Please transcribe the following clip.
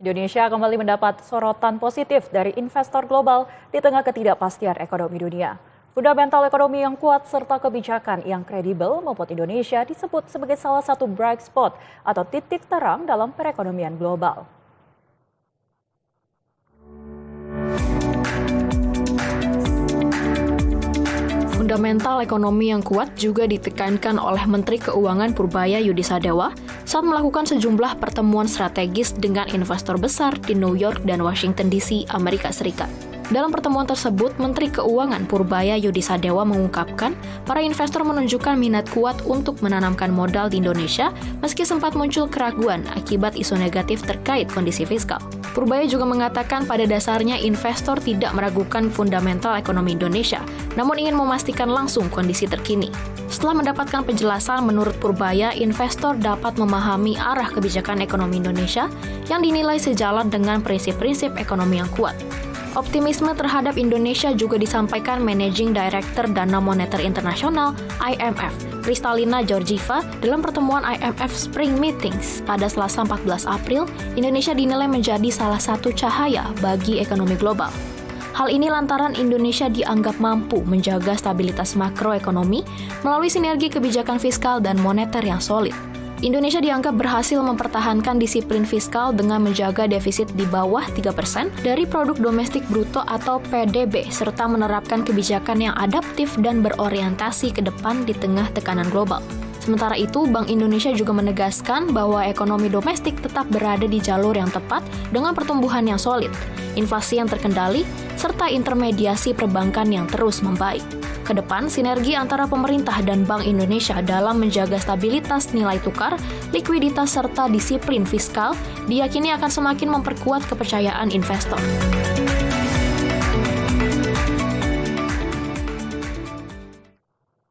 Indonesia kembali mendapat sorotan positif dari investor global di tengah ketidakpastian ekonomi dunia. Fundamental ekonomi yang kuat serta kebijakan yang kredibel membuat Indonesia disebut sebagai salah satu bright spot atau titik terang dalam perekonomian global. Fundamental ekonomi yang kuat juga ditekankan oleh Menteri Keuangan Purbaya Yudisadewa saat melakukan sejumlah pertemuan strategis dengan investor besar di New York dan Washington DC, Amerika Serikat. Dalam pertemuan tersebut, Menteri Keuangan Purbaya Yudisadewa mengungkapkan para investor menunjukkan minat kuat untuk menanamkan modal di Indonesia meski sempat muncul keraguan akibat isu negatif terkait kondisi fiskal. Purbaya juga mengatakan pada dasarnya investor tidak meragukan fundamental ekonomi Indonesia, namun ingin memastikan langsung kondisi terkini. Setelah mendapatkan penjelasan, menurut Purbaya, investor dapat memahami arah kebijakan ekonomi Indonesia yang dinilai sejalan dengan prinsip-prinsip ekonomi yang kuat. Optimisme terhadap Indonesia juga disampaikan Managing Director Dana Moneter Internasional (IMF), Kristalina Georgieva, dalam pertemuan IMF Spring Meetings pada Selasa 14 April. Indonesia dinilai menjadi salah satu cahaya bagi ekonomi global. Hal ini lantaran Indonesia dianggap mampu menjaga stabilitas makroekonomi melalui sinergi kebijakan fiskal dan moneter yang solid. Indonesia dianggap berhasil mempertahankan disiplin fiskal dengan menjaga defisit di bawah 3% dari produk domestik bruto atau PDB, serta menerapkan kebijakan yang adaptif dan berorientasi ke depan di tengah tekanan global. Sementara itu, Bank Indonesia juga menegaskan bahwa ekonomi domestik tetap berada di jalur yang tepat dengan pertumbuhan yang solid, inflasi yang terkendali, serta intermediasi perbankan yang terus membaik. Kedepan, sinergi antara pemerintah dan Bank Indonesia dalam menjaga stabilitas nilai tukar, likuiditas, serta disiplin fiskal diyakini akan semakin memperkuat kepercayaan investor.